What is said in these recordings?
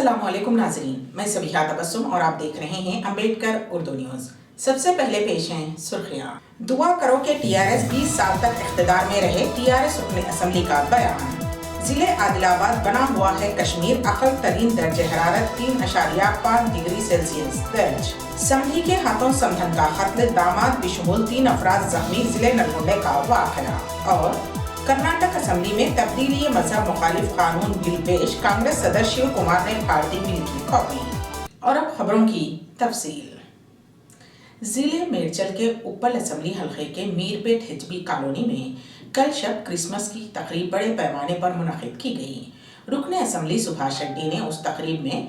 अस्सलाम वालेकुम नाज़रीन, मैं सबिहा तबस्सुम और आप देख रहे हैं अम्बेडकर उर्दू न्यूज़। सबसे पहले पेश हैं सुर्खियां। दुआ करो कि टीआरएस 20 साल तक इख्तिदार में रहे, टीआरएस रुकन असम्बली का बयान। जिले आदिलाबाद बना हुआ है कश्मीर, अक़ल तरीन दर्जे हरारत 3.5 डिग्री सेल्सियस दर्ज। समधी के हाथों समधन का कत्ल, दामाद बिशमूल 3 अफराद जख्मी, जिले नलगुंडे का वाक़या। और कर्नाटक असम्बली में तब्दीली मजहब मुखालिफ कानून बिल पेश, कांग्रेस सदर शिव कुमार ने फाड़ दी बिल की कॉपी। और अब खबरों की तफसील। जिले मेरचल के उप्पल असम्बली हल्के के मीरपेट हिजबी कॉलोनी में कल शब क्रिसमस की तकरीब बड़े पैमाने पर मुनक़िद की गई। रुकन असम्बली सुभाष रेड्डी ने उस तकरीब में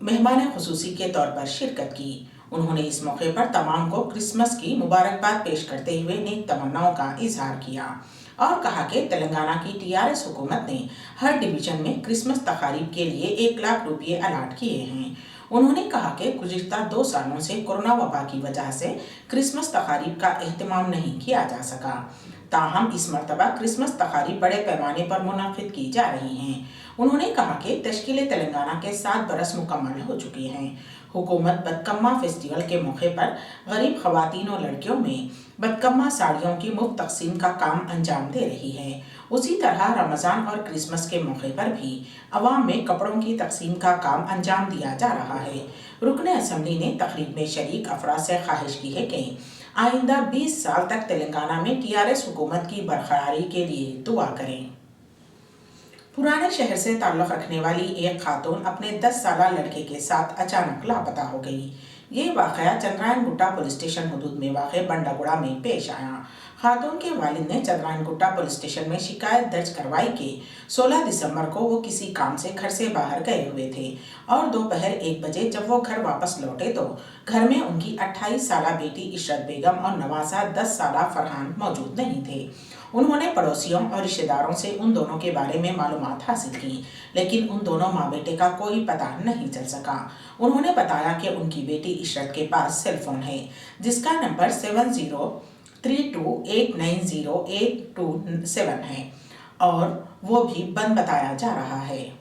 मेहमान खुसूसी के तौर पर शिरकत की। उन्होंने इस मौके पर तमाम को क्रिसमस की मुबारकबाद पेश करते हुए नेक तमन्नाओं का इजहार किया और कहा कि तेलंगाना की टीआरएस हुकूमत ने हर डिवीजन में क्रिसमस तकारीब के लिए 1 लाख रुपये अलाट किए हैं। उन्होंने कहा कि गुज़िश्ता 2 सालों से कोरोना वबा की वजह से क्रिसमस तकारीब का एहतमाम नहीं किया जा सका, ताहम इस मरतबा क्रिसमस तकारीब बड़े पैमाने पर मुनक़िद की जा रही हैं। उन्होंने कहा कि तश्कील तेलंगाना के 7 बरस मुकम्मल हो चुके हैं। हुकूमत बदकम्मा फेस्टिवल के मौके पर गरीब ख़वातीन और लड़कियों में बदकम्मा साड़ियों की मुफ्त तकसीम का काम अंजाम दे रही है। उसी तरह रमज़ान और क्रिसमस के मौके पर भी अवाम में कपड़ों की तकसीम का काम अंजाम दिया जा रहा है। रुकन असम्बली ने तकरीब में शरीक अफराद से ख्वाहिश की है कि आइंदा 20 साल तक तेलंगाना में टीआरएस हुकूमत की बरकरारी के लिए दुआ करें। पुराने शहर से ताल्लुक़ रखने वाली एक खातून अपने 10 साला लड़के के साथ अचानक लापता हो गई। ये वाक़या चंद्रायन गुट्टा पुलिस स्टेशन हदूद में वाक़े बंडागुड़ा में पेश आया। खातून के वालिद ने चंद्रायन गुट्टा पुलिस स्टेशन में शिकायत दर्ज करवाई कि 16 दिसंबर को वो किसी काम से घर से बाहर गए हुए थे और दोपहर 1 बजे जब वो घर वापस लौटे तो घर में उनकी 28 साला बेटी इशरत बेगम और नवासा 10 साला फरहान मौजूद नहीं थे। उन्होंने पड़ोसियों और रिश्तेदारों से उन दोनों के बारे में मालूमात हासिल की, लेकिन उन दोनों माँ बेटे का कोई पता नहीं चल सका। उन्होंने बताया कि उनकी बेटी इशरत के पास सेल फोन है जिसका नंबर 7032890827 है और वो भी बंद बताया जा रहा है।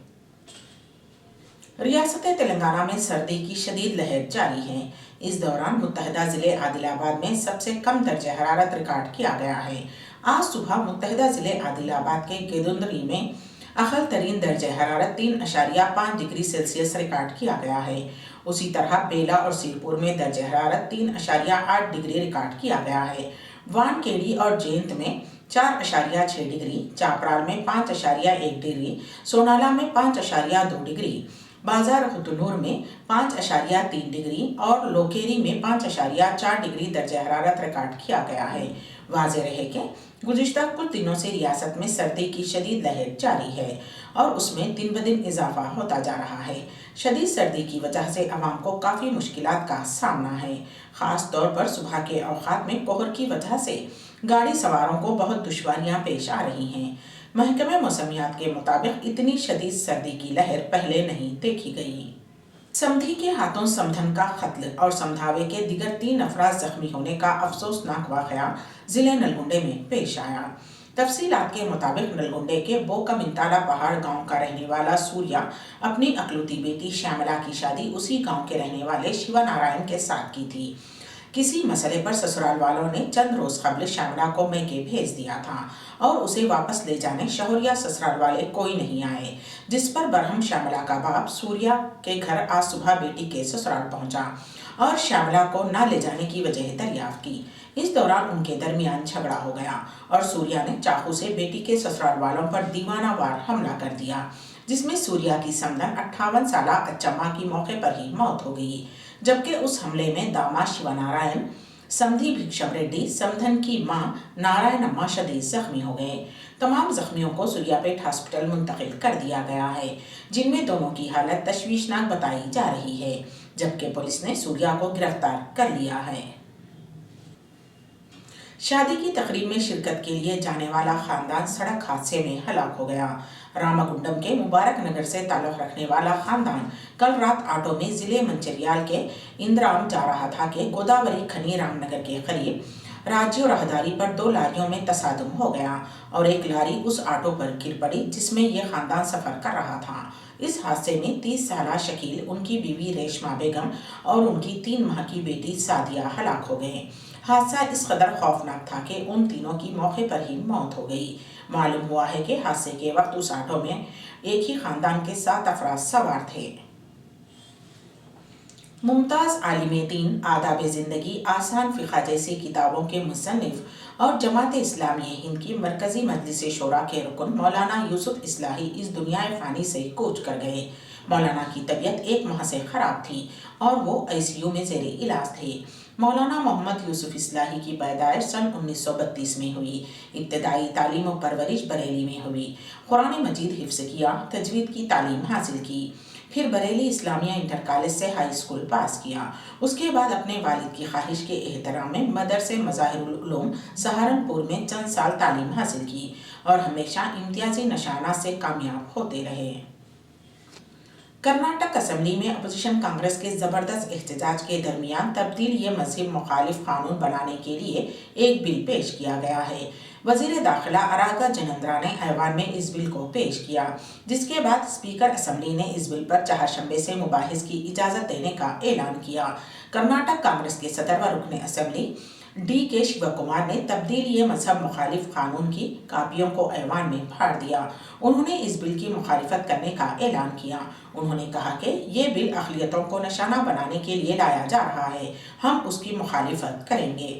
रियासत तेलंगाना में सर्दी की शदीद लहर जारी है। इस दौरान मुत्तहदा जिले आदिलाबाद में सबसे कम दर्जे हरारत रिकॉर्ड किया गया है। आज सुबह मुत्तहदा जिले आदिलाबाद के गेदुंदरी में अक़ल तरीन दर्जे हरारत 3.5 डिग्री सेल्सियस रिकॉर्ड किया गया है। उसी तरह बेला और सिरपुर में दर्जे हरारत 3.8 डिग्री रिकॉर्ड किया गया है। वानखेड़ी और जेंत में 4.6 डिग्री, चापराल में 5.1 डिग्री, सोनाला में 5.2 डिग्री, बाजार खुतनूर में 5.3 डिग्री और लोकेरी में 5.4 डिग्री दर्जे हरारत रिकॉर्ड किया गया है। वाज़ेह रहे कि गुज़िश्ता कुछ दिनों से रियासत में सर्दी की शदीद लहर जारी है और उसमें दिन ब दिन इजाफा होता जा रहा है। शदीद सर्दी की वजह से अवाम को काफ़ी मुश्किलात का सामना है। ख़ास तौर पर सुबह के औक़ात में कोहर की वजह से गाड़ी सवारों को बहुत दुश्वारियाँ पेश आ रही हैं। महकमे मौसमियात के मुताबिक इतनी शदीद सर्दी की लहर पहले नहीं देखी गई। समधी के हाथों समधन का कत्ल और समझावे के दिगर 3 अफराद जख्मी होने का अफसोसनाक वाक़या जिले नलगुंडे में पेश आया। तफसीलात के मुताबिक नलगुंडे के बोकमिंताला पहाड़ गांव का रहने वाला सूर्या अपनी अकलौती बेटी श्यामला की शादी उसी गांव के रहने वाले शिवा नारायण के साथ की थी। किसी मसले पर ससुराल वालों ने चंद रोज कबल श्यामला को मैके भेज दिया था और उसे वापस ले जाने शौहर या ससुराल वाले कोई नहीं आए, जिस पर बरहम श्यामला का बाप सूर्या के घर आज सुबह बेटी के ससुराल पहुंचा और श्यामला को न ले जाने की वजह दरियाफ्त की। इस दौरान उनके दरमियान झगड़ा हो गया और सूर्या ने चाकू से बेटी के ससुराल वालों पर दीवाना वार हमला कर दिया, जिसमें सूर्या की समधन 58 साला अच्चम्मा की मौके पर ही मौत हो गई, जबकि उस हमले में दामाद शिवनारायण, समधी भिक्षम रेड्डी, समधन की मां नारायण अम्मा शदीद जख्मी हो गए। तमाम जख्मियों को सूर्यापेट हॉस्पिटल मुंतकिल कर दिया गया है, जिनमें दोनों की हालत तशवीशनाक बताई जा रही है, जबकि पुलिस ने सूर्या को गिरफ्तार कर लिया है। शादी की तकरीब में शिरकत के लिए जाने वाला खानदान सड़क हादसे में हलाक हो गया। रामागुंडम के मुबारक नगर से ताल्लुक़ रखने वाला खानदान कल रात ऑटो में जिले मंचिरियाल के इंद्राम जा रहा था कि गोदावरी खनी रामनगर के करीब राज्य राहदारी पर 2 लारियों में तसादम हो गया और एक लारी उस ऑटो पर गिर पड़ी जिसमें यह खानदान सफर कर रहा था। इस हादसे में 30 साला शकील, उनकी बीवी रेशमा बेगम और उनकी 3 माह की बेटी सादिया हलाक हो गए। हादसा इस कदर खौफनाक था कि उन तीनों की मौके पर ही मौत हो गई। मालूम हुआ है कि हादसे के वक्त उस ऑटो में एक ही खानदान के 7 अफराद सवार थे। मुमताज़ आलिम दीन, आदाब ज़िंदगी, आसान फ़िक़्ह जैसी किताबों के मुसन्निफ़ और जमात इस्लामी हिंद की मरकज़ी मजलिस शूरा के रुकन मौलाना यूसुफ इस्लाही इस दुनियाए फ़ानी से कूच कर गए। मौलाना की तबीयत 1 माह से ख़राब थी और वो ICU में ज़ेरे इलाज थे। मौलाना मोहम्मद यूसुफ इस्लाही की पैदाइश सन 1932 में हुई। इब्तदाई तालीम और परवरिश बरेली में हुई। कुरान मजीद हिफ्ज़ किया, तजवीद की तालीम हासिल की, फिर बरेली इस्लामिया इंटर कॉलेज से हाई स्कूल पास किया। उसके बाद अपने वालिद की ख्वाहिश के एहतराम में मदरसे मज़ाहिरुल उलूम सहारनपुर में चंद साल तालीम हासिल की और हमेशा इम्तियाजी नशाना से कामयाब होते रहे। कर्नाटक असेंबली में अपोजिशन कांग्रेस के जबरदस्त एहतजाज के दरमियान तब्दील मज़हब मुखालिफ कानून बनाने के लिए एक बिल पेश किया गया है। वज़ीर दाखिला अरागा जनेंद्रा ने ऐवान में इस बिल को पेश किया, जिसके बाद स्पीकर असेंबली ने इस बिल पर चहारशंबे से मुबाहिस की इजाज़त देने का ऐलान किया। कर्नाटक कांग्रेस के सदर व रुकन असेंबली DK शिवकुमार ने तब्दील मजहब मुखालिफ कानून की कापियों को ऐवान में फाड़ दिया। उन्होंने इस बिल की मुखालिफत करने का ऐलान किया। उन्होंने कहा कि ये बिल अक़लियतों को निशाना बनाने के लिए लाया जा रहा है, हम उसकी मुखालिफत करेंगे।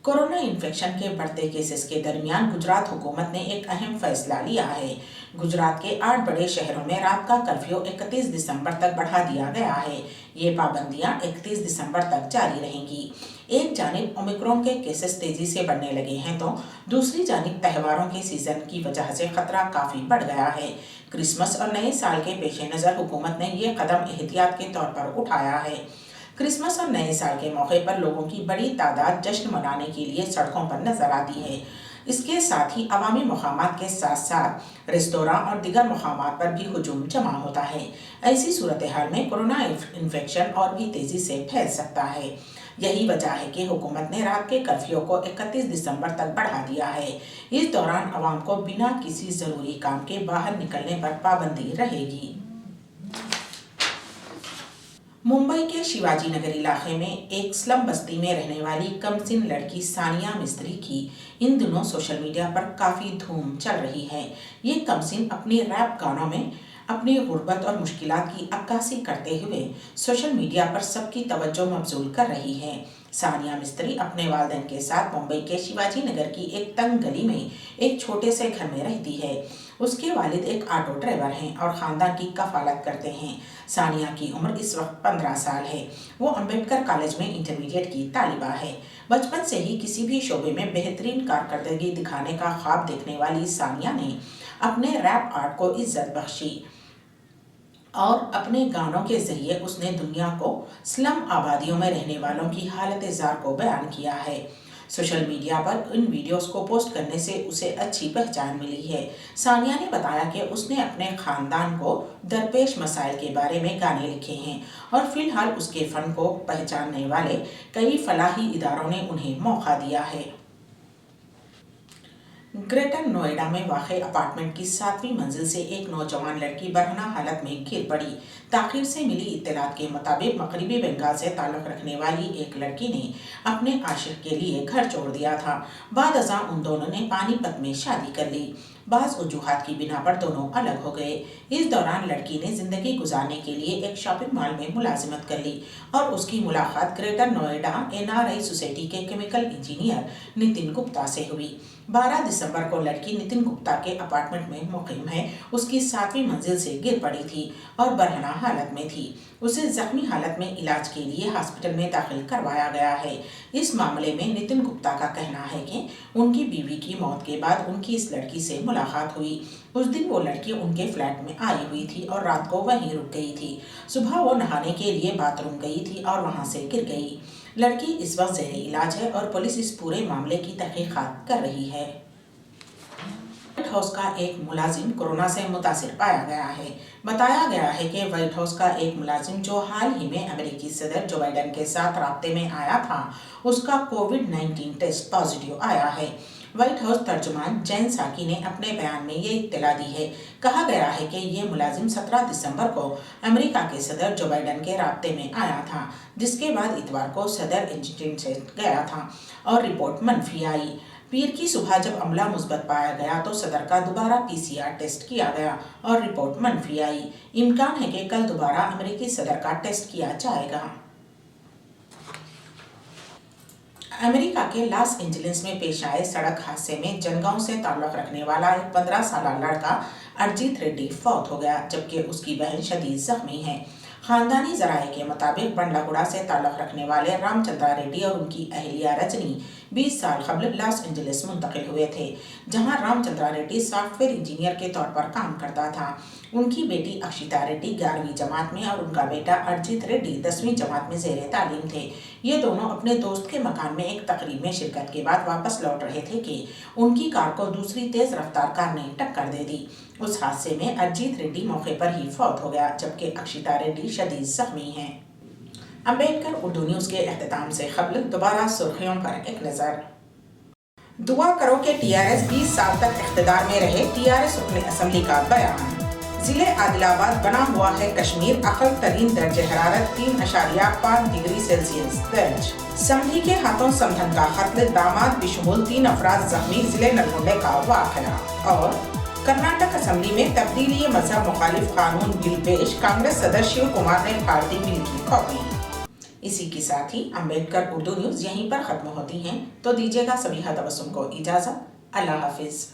कोरोना इन्फेक्शन के बढ़ते केसेस के दरमियान गुजरात हुकूमत ने एक अहम फैसला लिया है। गुजरात के 8 बड़े शहरों में रात का कर्फ्यू 31 दिसंबर तक बढ़ा दिया गया है। ये पाबंदियां 31 दिसंबर तक जारी रहेंगी। एक जानिब ओमिक्रॉन के केसेस तेजी से बढ़ने लगे हैं तो दूसरी जानिब त्योहारों के सीजन की वजह से खतरा काफी बढ़ गया है। क्रिसमस और नए साल के पेश नज़र हुकूमत ने ये कदम एहतियात के तौर पर उठाया है। क्रिसमस और नए साल के मौके पर लोगों की बड़ी तादाद जश्न मनाने के लिए सड़कों पर नजर आती है। इसके साथ ही अवामी मकामात के साथ साथ रेस्तोरां और दीगर मकामात पर भी हुजूम जमा होता है। ऐसी सूरत हाल में कोरोना इन्फेक्शन और भी तेजी से फैल सकता है। यही वजह है कि हुकूमत ने रात के कर्फ्यू को 31 दिसंबर तक बढ़ा दिया है। इस दौरान आवाम को बिना किसी ज़रूरी काम के बाहर निकलने पर पाबंदी रहेगी। मुंबई के शिवाजी नगर इलाके में एक स्लम बस्ती में रहने वाली कमसिन लड़की सानिया मिस्त्री की इन दिनों सोशल मीडिया पर काफ़ी धूम चल रही है। ये कमसिन अपने रैप गानों में अपनी गुर्बत और मुश्किलात की अक्कासी करते हुए सोशल मीडिया पर सबकी तवज्जो मबजूल कर रही है। सानिया मिस्त्री अपने वालिदैन के साथ मुंबई के शिवाजी नगर की एक तंग गली में एक छोटे से घर में रहती है। उसके वालिद एक ऑटो ड्राइवर हैं और ख़ानदान की कफालत करते हैं। सानिया की उम्र इस वक्त 15 साल है। वो अम्बेडकर कॉलेज में इंटरमीडिएट की तालिबा है। बचपन से ही किसी भी शोबे में बेहतरीन कारकर्दगी दिखाने का ख्वाब देखने वाली सानिया ने अपने रैप आर्ट को इज्जत बख्शी और अपने गानों के जरिए उसने दुनिया को स्लम आबादियों में रहने वालों की हालत ज़ार को बयान किया है। सोशल मीडिया पर इन वीडियोस को पोस्ट करने से उसे अच्छी पहचान मिली है। सानिया ने बताया कि उसने अपने ख़ानदान को दरपेश मसाइल के बारे में गाने लिखे हैं और फिलहाल उसके फ़न को पहचानने वाले कई फलाही इदारों ने उन्हें मौका दिया है। ग्रेटर नोएडा में वाक़े अपार्टमेंट की 7वीं मंजिल से एक नौजवान लड़की बरहना हालत में गिर पड़ी। ताख़ीर से मिली इत्तलात के मुताबिक मगरिबी बंगाल से ताल्लुक़ रखने वाली एक लड़की ने अपने आशिक के लिए घर छोड़ दिया था। बाद अज़ां उन दोनों ने पानीपत में शादी कर ली। बाज़ वजूहात की बिना पर दोनों अलग हो गए। इस दौरान लड़की ने ज़िंदगी गुजारने के लिए एक शॉपिंग मॉल में मुलाजिमत कर ली और उसकी मुलाकात ग्रेटर नोएडा NRI सोसाइटी के केमिकल इंजीनियर नितिन गुप्ता से हुई। 12 दिसंबर को लड़की नितिन गुप्ता के अपार्टमेंट में मुक़ीम है उसकी 7वीं मंजिल से गिर पड़ी थी और बरहना हालत में थी। उसे जख्मी हालत में इलाज के लिए हॉस्पिटल में दाखिल करवाया गया है। इस मामले में नितिन गुप्ता का कहना है कि उनकी बीवी की मौत के बाद उनकी इस लड़की से मुलाकात हुई। उस दिन वो लड़की उनके फ्लैट में आई हुई थी और रात को वहीं रुक गई थी। सुबह वो नहाने के लिए बाथरूम गई थी और वहां से गिर गई। लड़की इस वक्त ज़ेरे इलाज है और पुलिस इस पूरे मामले की तहकीकात कर रही है। व्हाइट हाउस का एक मुलाजिम कोरोना से मुतासिर पाया गया है। बताया गया है कि व्हाइट हाउस का एक मुलाजिम जो हाल ही में अमेरिकी सदर जो बाइडेन के साथ राब्ते में आया था, उसका कोविड-19 टेस्ट पॉजिटिव आया है। व्हाइट हाउस तर्जुमान जेन साकी ने अपने बयान में ये इत्तला दी है। कहा गया है कि ये मुलाजिम 17 दिसंबर को अमेरिका के सदर जो बाइडेन के राब्ते में आया था, जिसके बाद इतवार को सदर इंस्टीट्यूट से गया था और रिपोर्ट मनफी आई। पीर की सुबह जब अमला मुस्बत पाया गया तो सदर का दोबारा पीसीआर टेस्ट किया गया और रिपोर्ट मनफी आई। इम्कान है कि कल दोबारा अमेरिकी सदर का टेस्ट किया जाएगा। अमेरिका के लॉस एंजलिस में पेश आए सड़क हादसे में जनगांव से ताल्लुक रखने वाला एक 15 साल लड़का अरजीत रेड्डी फौत हो गया, जबकि उसकी बहन शदीद जख्मी है। खानदानी जराये के मुताबिक बंडलागुड़ा से ताल्लुक रखने वाले रामचंद्रा रेड्डी और उनकी अहलिया रजनी 20 साल कबल लॉस एंजलिस मुंतकिल हुए थे, जहां रामचंद्रा रेड्डी सॉफ्टवेयर इंजीनियर के तौर पर काम करता था। उनकी बेटी अक्षिता रेड्डी 11वीं जमात में और उनका बेटा अरजीत रेड्डी 10वीं जमात में ज़ेरे तालीम थे। ये दोनों अपने दोस्त के मकान में एक तकरीब में शिरकत के बाद वापस लौट रहे थे कि उनकी कार को दूसरी तेज रफ्तार कार ने टक्कर दे दी। उस हादसे में अरजीत रेड्डी मौके पर ही फौत हो गया, जबकि अक्षिता रेड्डी शदीद जख्मी हैं। अम्बेडकर उर्दू न्यूज़ के एख्तिताम से कबल दोबारा सुर्खियों पर एक नज़र। दुआ करो कि टीआरएस 20 साल तक इख्तिदार में रहे, टीआरएस रुकन असम्बली का बयान। जिले आदिलाबाद बना हुआ है कश्मीर, अक़ल तरीन दर्ज हरारत 3.5 डिग्री सेल्सियस दर्ज। समधी के हाथों समधन का कत्ल, दामाद बिशमूल 3 अफराद जख्मी, जिले नलगुंडे का वाक़या। और कर्नाटक असम्बली में तब्दीली मजहब मुखालिफ कानून बिल पेश, कांग्रेस सदर शिव कुमार ने फाड़ दी बिल की कॉपी। इसी के साथ ही अम्बेडकर उर्दू न्यूज़ यहीं पर ख़त्म होती हैं, तो दीजिएगा सभी तबस्सुम को इजाज़त। अल्लाह हाफिज़।